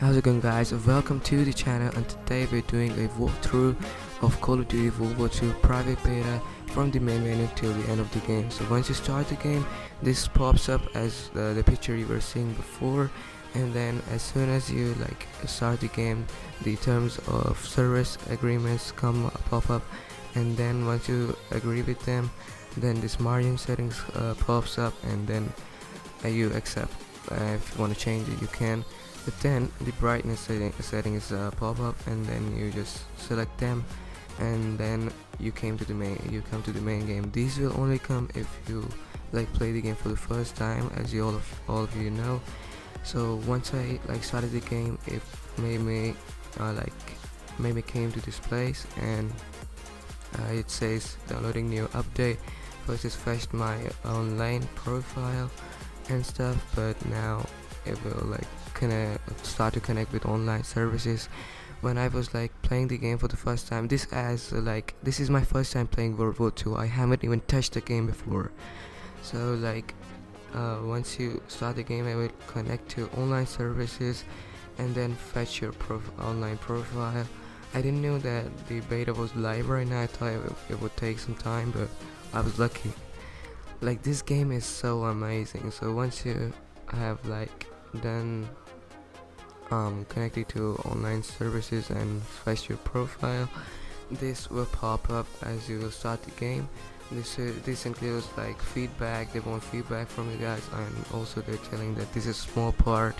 How's it going, guys? Welcome to the channel, and today we're doing a walkthrough of Call of Duty World War II private beta from the main menu till the end of the game. So once you start the game, this pops up as the picture you were seeing before, and then as soon as you start the game, the terms of service agreements pop up, and then once you agree with them, then this margin settings pops up, and then you accept. If you want to change it, you can. But then the brightness settings pop up, and then you just select them, and then you come to the main game. These will only come if you play the game for the first time, as all of you know. So once I started the game, it made me came to this place, and it says downloading new update. First, it's fetched my online profile and stuff, but now it will start to connect with online services. When I was playing the game for the first time, this is my first time playing World War II. I haven't even touched the game before. So once you start the game, I will connect to online services and then fetch your online profile. I didn't know that the beta was live right now. I thought it would take some time, but I was lucky. This game is so amazing. So once you have done connected to online services and fetch your profile, this will pop up as you will start the game. This includes feedback. They want feedback from you guys, and also they're telling that this is a small part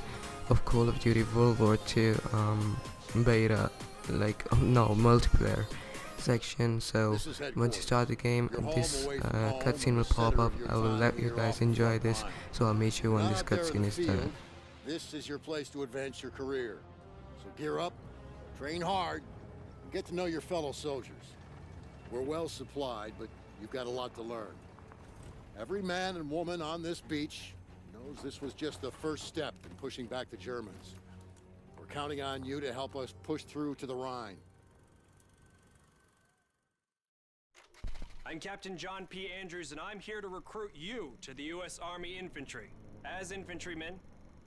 of Call of Duty World War II beta, multiplayer section. So once you start the game, this cutscene will pop up. I will let you guys enjoy this, so I'll meet you when this cutscene is done. This is your place to advance your career. So gear up, train hard, and get to know your fellow soldiers. We're well supplied, but you've got a lot to learn. Every man and woman on this beach knows this was just the first step in pushing back the Germans. We're counting on you to help us push through to the Rhine. I'm Captain John P. Andrews, and I'm here to recruit you to the U.S. Army Infantry. As infantrymen,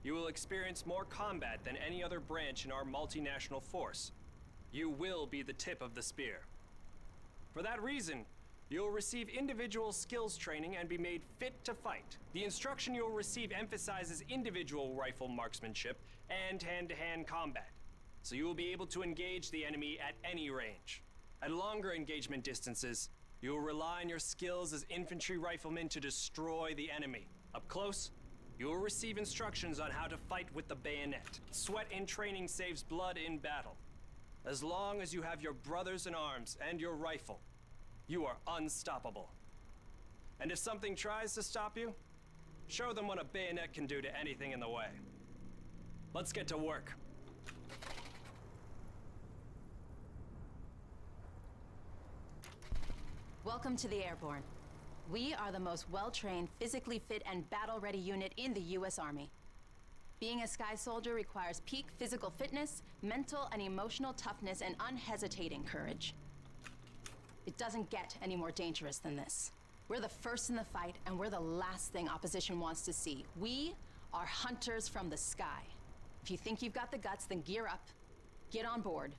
you will experience more combat than any other branch in our multinational force. You will be the tip of the spear. For that reason, you'll receive individual skills training and be made fit to fight. The instruction you'll receive emphasizes individual rifle marksmanship and hand-to-hand combat, so you will be able to engage the enemy at any range. At longer engagement distances, you will rely on your skills as infantry riflemen to destroy the enemy. Up close, you will receive instructions on how to fight with the bayonet. Sweat in training saves blood in battle. As long as you have your brothers in arms and your rifle, you are unstoppable. And if something tries to stop you, show them what a bayonet can do to anything in the way. Let's get to work. Welcome to the Airborne. We are the most well-trained, physically fit, and battle-ready unit in the U.S. Army. Being a Sky Soldier requires peak physical fitness, mental and emotional toughness, and unhesitating courage. It doesn't get any more dangerous than this. We're the first in the fight, and we're the last thing opposition wants to see. We are hunters from the sky. If you think you've got the guts, then gear up, get on board,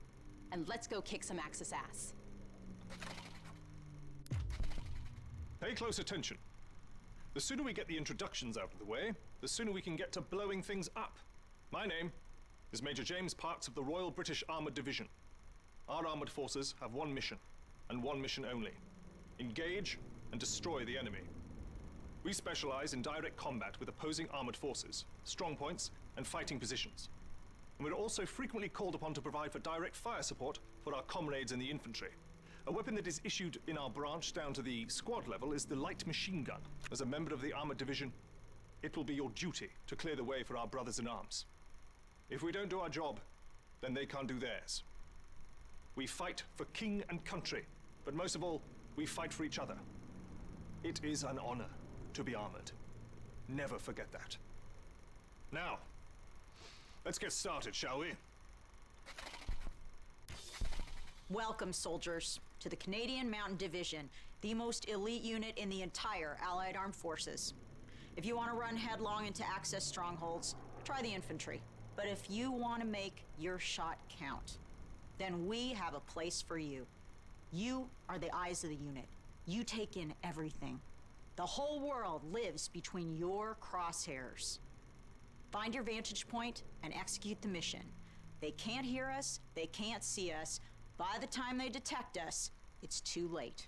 and let's go kick some Axis ass. Pay close attention. The sooner we get the introductions out of the way, the sooner we can get to blowing things up. My name is Major James Parks of the Royal British Armoured Division. Our armoured forces have one mission, and one mission only: engage and destroy the enemy. We specialize in direct combat with opposing armoured forces, strong points, and fighting positions. And we're also frequently called upon to provide for direct fire support for our comrades in the infantry. A weapon that is issued in our branch down to the squad level is the light machine gun. As a member of the Armoured Division, it will be your duty to clear the way for our brothers in arms. If we don't do our job, then they can't do theirs. We fight for king and country, but most of all, we fight for each other. It is an honor to be armored. Never forget that. Now, let's get started, shall we? Welcome, soldiers, to the Canadian Mountain Division, the most elite unit in the entire Allied Armed Forces. If you want to run headlong into Axis strongholds, try the infantry. But if you want to make your shot count, then we have a place for you. You are the eyes of the unit. You take in everything. The whole world lives between your crosshairs. Find your vantage point and execute the mission. They can't hear us, they can't see us. By the time they detect us, it's too late.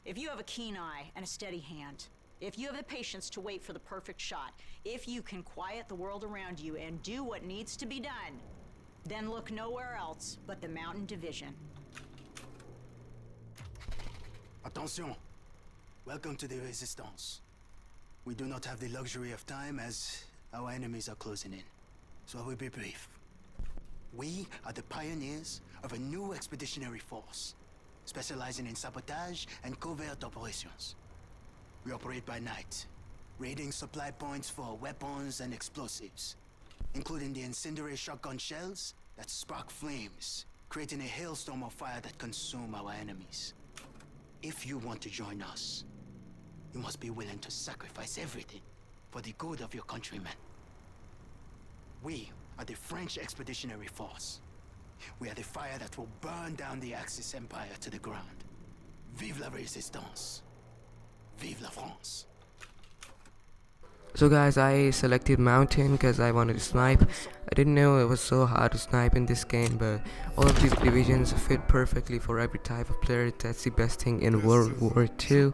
If you have a keen eye and a steady hand, if you have the patience to wait for the perfect shot, if you can quiet the world around you and do what needs to be done, then look nowhere else but the Mountain Division. Attention! Welcome to the Resistance. We do not have the luxury of time as our enemies are closing in. So I will be brief. We are the pioneers of a new expeditionary force, specializing in sabotage and covert operations. We operate by night, raiding supply points for weapons and explosives, including the incendiary shotgun shells that spark flames, creating a hailstorm of fire that consume our enemies. If you want to join us, you must be willing to sacrifice everything for the good of your countrymen. We are the French Expeditionary Force. We are the fire that will burn down the Axis Empire to the ground. Vive la Résistance! Vive la France! So guys, I selected mountain because I wanted to snipe. I didn't know it was so hard to snipe in this game, but all of these divisions fit perfectly for every type of player. That's the best thing in World War II.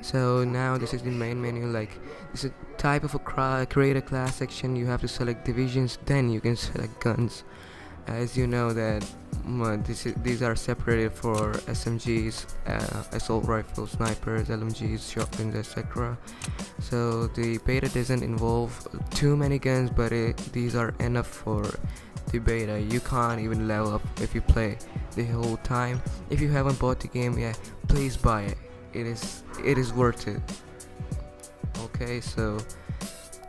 So now this is the main menu. Like, this is a type of a create a class section. You have to select divisions, then you can select guns. As you know that these are separated for SMGs, assault rifles, snipers, LMGs, shotguns, etc. So the beta doesn't involve too many guns, but these are enough for the beta. You can't even level up if you play the whole time. If you haven't bought the game yet, please buy it. It is worth it. Okay, so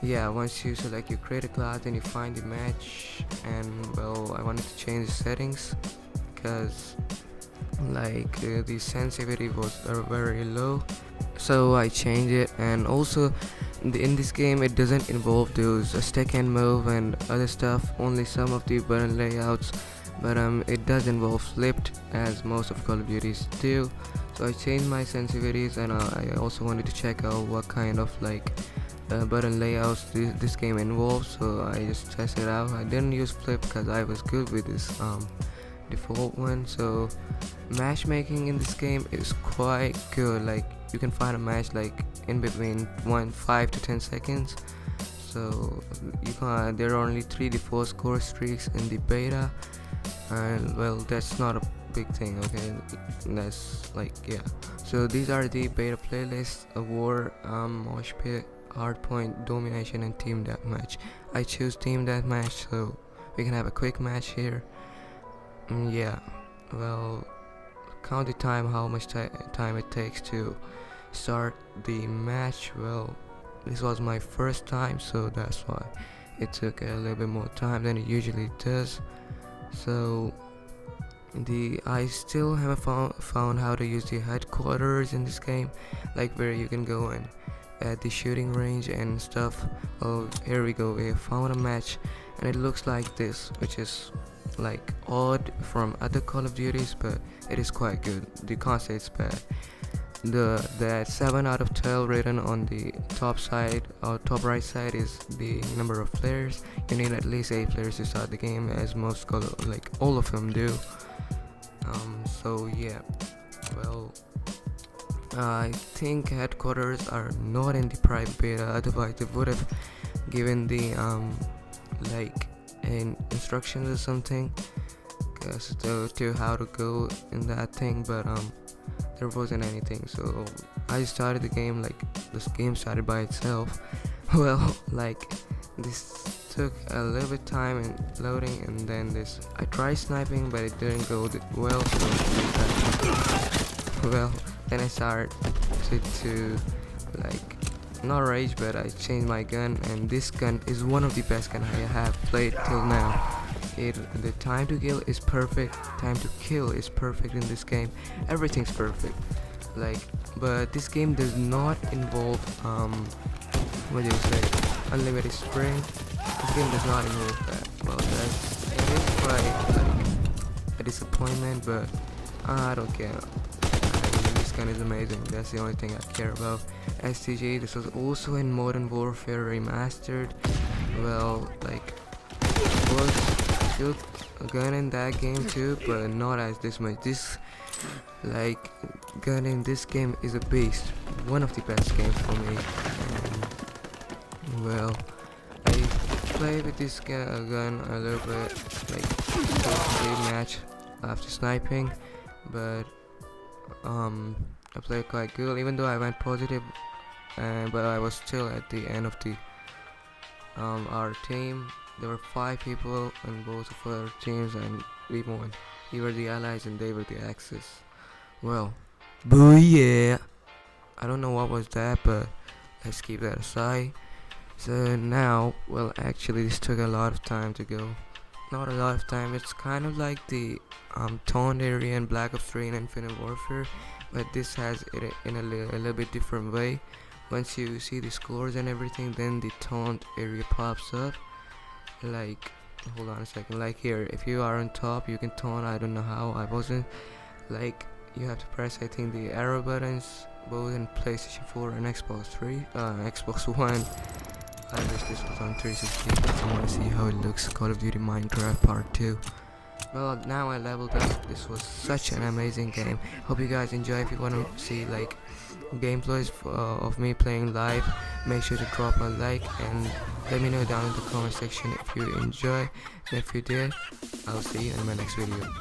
yeah, once you select your create a class, then you find the match, and well, I wanted to change the settings because like the sensitivity was very low, so I changed it. And also in this game it doesn't involve those stack and move and other stuff, only some of the button layouts, but it does involve flipped as most of Call of Duties do. So I changed my sensitivities, and I also wanted to check out what kind of like button layouts this game involves, so I just tested it out. I didn't use flip because I was good with this default one. So matchmaking in this game is quite good. Like, you can find a match like in between 5 to 10 seconds. So you can, there are only 3 default score streaks in the beta, and well, that's not a big thing, okay? That's like, yeah. So these are the beta playlists: war, mosh pit, hardpoint, domination, and team deathmatch. I choose team deathmatch so we can have a quick match here. Yeah, well, count the time, how much time it takes to start the match. Well, this was my first time, so that's why it took a little bit more time than it usually does. So I still haven't found how to use the headquarters in this game, like where you can go and at the shooting range and stuff. Oh, here we go, we found a match, and it looks like this, which is like odd from other Call of Duties, but it is quite good. You can't say it's bad. That 7 out of 12 written on the top side or top right side is the number of players. You need at least 8 players to start the game, as most like all of them do. So yeah, well, I think headquarters are not in the private beta, otherwise they would have given the like instructions or something as to how to go in that thing, but there wasn't anything. So I started the game, like this game started by itself. Well, like this took a little bit time in loading, and then I tried sniping, but it didn't go well, so well, then I started to like not rage, but I changed my gun, and this gun is one of the best guns I have played till now. The time to kill is perfect, time to kill is perfect in this game. Everything's perfect, like, but this game does not involve what do you say, unlimited sprint, This game does not involve that. Well, it is quite like a disappointment, but I don't care. I mean, this gun is amazing. That's the only thing I care about. STG, this was also in Modern Warfare Remastered. Well, like, it was still a gun in that game too, but not as this much. This, like, gun in this game is a beast. One of the best games for me. Well, I play with this gun a little bit, like, match after sniping, but I played quite good, even though I went positive, but I was still at the end of the our team. There were 5 people on both of our teams, and we won. We were the allies and they were the Axis. Well, booyah! I don't know what was that, but let's keep that aside. So now, well, actually this took a lot of time to go. Not a lot of time, it's kind of like the taunt area in Black Ops 3 and Infinite Warfare, but this has it in a little bit different way. Once you see the scores and everything, then the taunt area pops up. Like, hold on a second, like here, if you are on top you can taunt. I don't know how, I wasn't. Like, you have to press, I think, the arrow buttons both in PlayStation 4 and Xbox One. I wish this was on 360. I want to see how it looks. Call of Duty Minecraft Part 2. Well, now I leveled up. This was such an amazing game. Hope you guys enjoy. If you want to see like gameplays of me playing live, make sure to drop a like and let me know down in the comment section if you enjoy. And if you did, I'll see you in my next video.